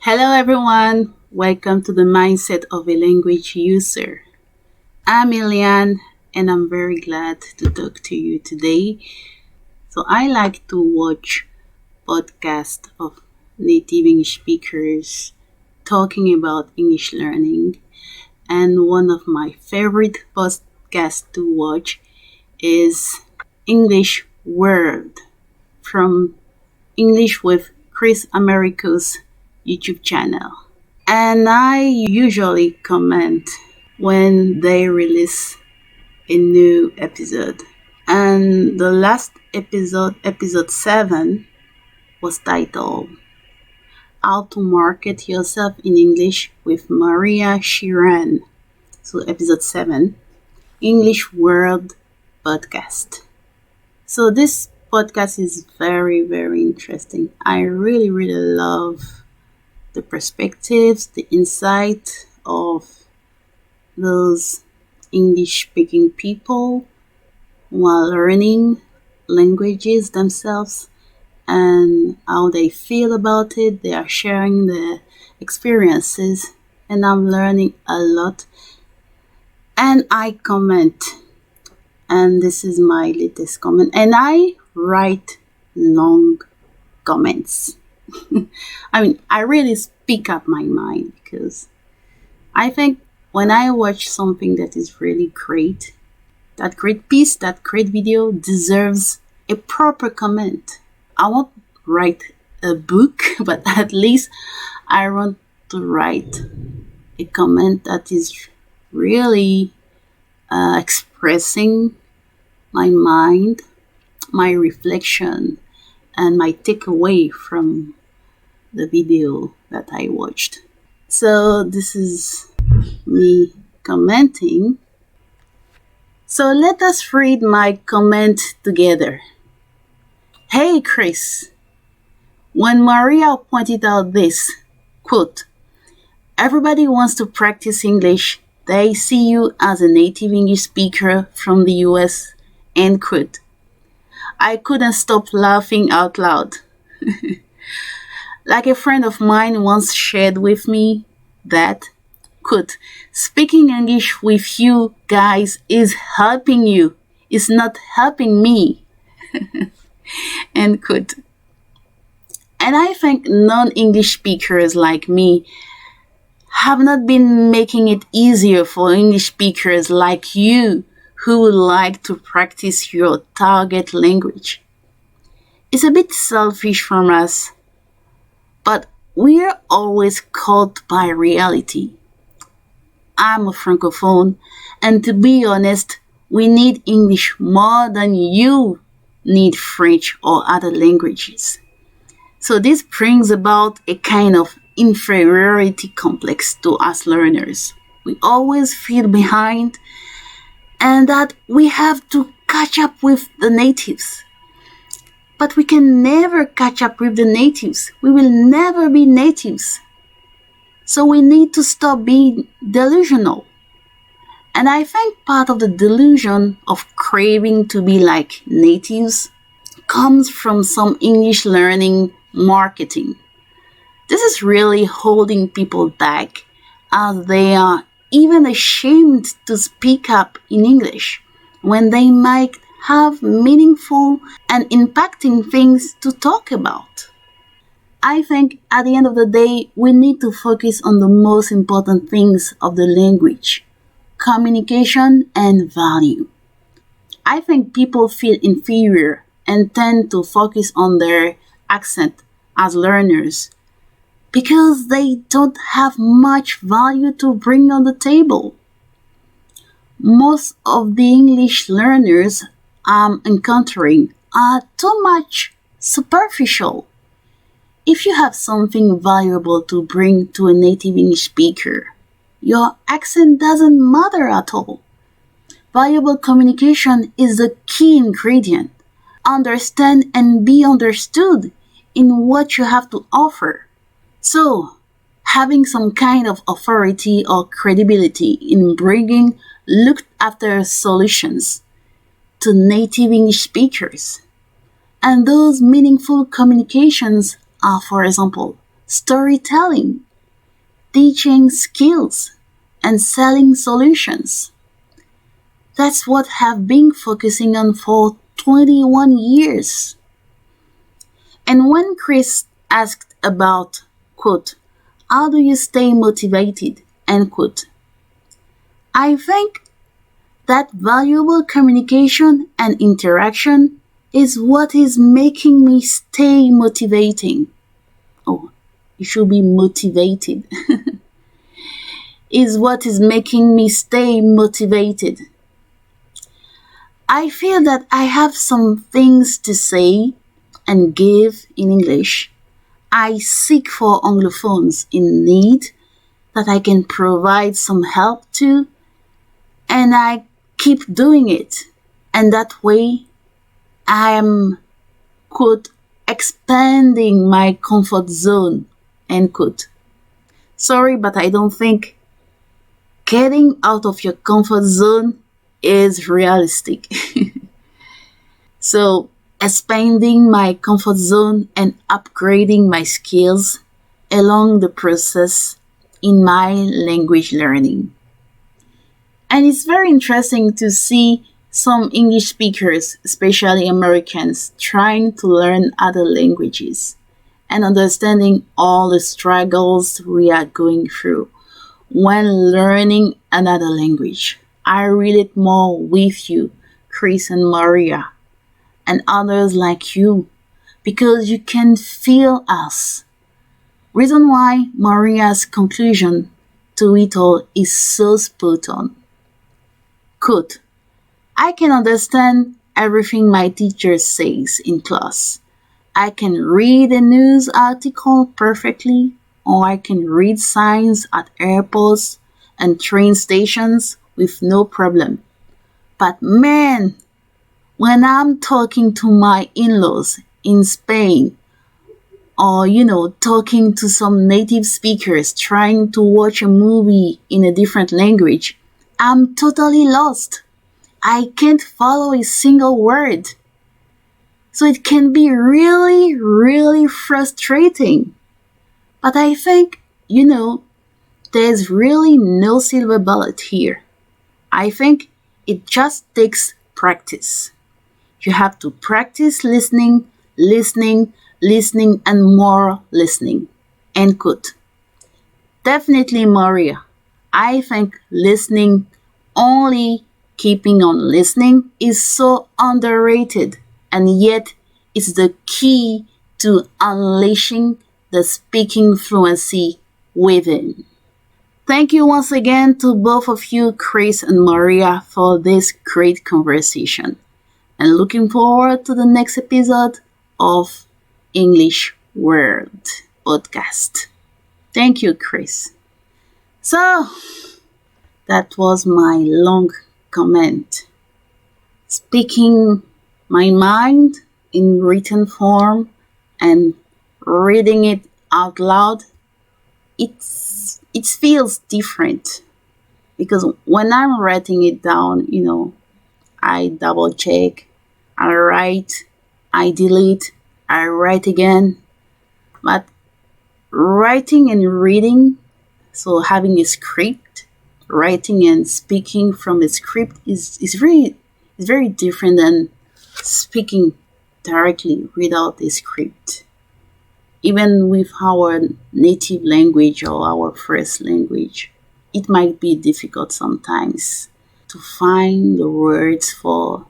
Hello everyone, welcome to the Mindset of a Language User. I'm Eliane and I'm very glad to talk to you today. So I like to watch podcasts of native English speakers talking about English learning, and one of my favorite podcasts to watch is English World from English with Chris America's YouTube channel. And I usually comment when they release a new episode. And the last episode 7, was titled How to Market Yourself in English with Maria Sheeran. So episode 7, English World Podcast. So this podcast is very, very interesting. I really, really love the perspectives, the insight of those English-speaking people who are learning languages themselves and how they feel about it. They are sharing their experiences, and I'm learning a lot. And I comment, and this is my latest comment, and I write long comments. I really speak up my mind because I think when I watch something that is really great, that great piece, that great video deserves a proper comment. I won't write a book, but at least I want to write a comment that is really expressing my mind, my reflection, and my takeaway from the video that I watched. So this is me commenting. So let us read my comment together. Hey Chris, when Maria pointed out this, quote, everybody wants to practice English, they see you as a native English speaker from the US, end quote. I couldn't stop laughing out loud. Like a friend of mine once shared with me that, quote, speaking English with you guys is helping you, it's not helping me, end quote. And I think non-English speakers like me have not been making it easier for English speakers like you who would like to practice your target language. It's a bit selfish from us, but we're always caught by reality. I'm a Francophone, and to be honest, we need English more than you need French or other languages. So this brings about a kind of inferiority complex to us learners. We always feel behind, and that we have to catch up with the natives. But we can never catch up with the natives. We will never be natives. So we need to stop being delusional. And I think part of the delusion of craving to be like natives comes from some English learning marketing. This is really holding people back, as they are even ashamed to speak up in English when they might have meaningful and impacting things to talk about. I think at the end of the day, we need to focus on the most important things of the language: communication and value. I think people feel inferior and tend to focus on their accent as learners because they don't have much value to bring on the table. Most of the English learners I'm encountering are too much superficial. If you have something valuable to bring to a native English speaker, your accent doesn't matter at all. Valuable communication is the key ingredient. Understand and be understood in what you have to offer. So, having some kind of authority or credibility in bringing looked after solutions to native English speakers. And those meaningful communications are, for example, storytelling, teaching skills, and selling solutions. That's what I've been focusing on for 21 years. And when Chris asked about, quote, how do you stay motivated, end quote, I think that valuable communication and interaction is what is making me stay motivating. Oh, it should be motivated. Is what is making me stay motivated. I feel that I have some things to say and give in English. I seek for Anglophones in need that I can provide some help to, and I keep doing it. And that way, I am, quote, expanding my comfort zone, end quote. Sorry, but I don't think getting out of your comfort zone is realistic. So, expanding my comfort zone and upgrading my skills along the process in my language learning. And it's very interesting to see some English speakers, especially Americans, trying to learn other languages and understanding all the struggles we are going through when learning another language. I relate more with you, Chris and Maria, and others like you, because you can feel us. Reason why Maria's conclusion to it all is so spot on. Quote, I can understand everything my teacher says in class. I can read a news article perfectly, or I can read signs at airports and train stations with no problem. But man, when I'm talking to my in-laws in Spain, or, talking to some native speakers trying to watch a movie in a different language, I'm totally lost. I can't follow a single word. So it can be really, really frustrating. But I think, there's really no silver bullet here. I think it just takes practice. You have to practice listening, and more listening. End quote. Definitely, Maria. I think listening, only keeping on listening, is so underrated, and yet it's the key to unleashing the speaking fluency within. Thank you once again to both of you, Chris and Maria, for this great conversation, and looking forward to the next episode of English World podcast. Thank you, Chris. So, that was my long comment. Speaking my mind in written form and reading it out loud, it feels different, because when I'm writing it down, I double check, I write, I delete, I write again. But writing and reading, so having a script, writing and speaking from a script is very different than speaking directly without a script. Even with our native language or our first language, it might be difficult sometimes to find the words for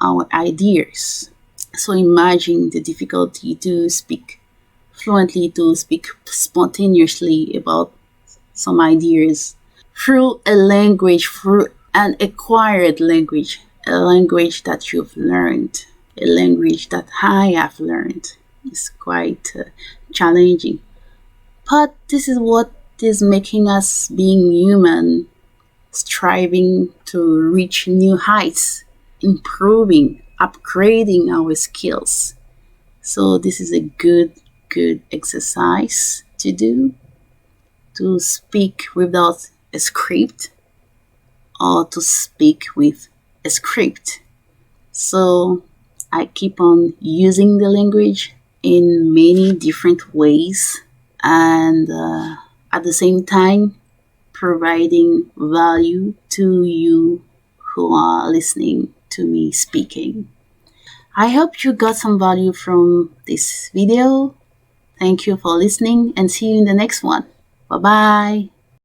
our ideas. So imagine the difficulty to speak fluently, to speak spontaneously about some ideas through a language, through an acquired language, a language that you've learned, a language that I have learned. It's quite challenging. But this is what is making us being human, striving to reach new heights, improving, upgrading our skills. So this is a good exercise to do, to speak without a script or to speak with a script. So I keep on using the language in many different ways and at the same time providing value to you who are listening to me speaking. I hope you got some value from this video. Thank you for listening and see you in the next one. Bye bye.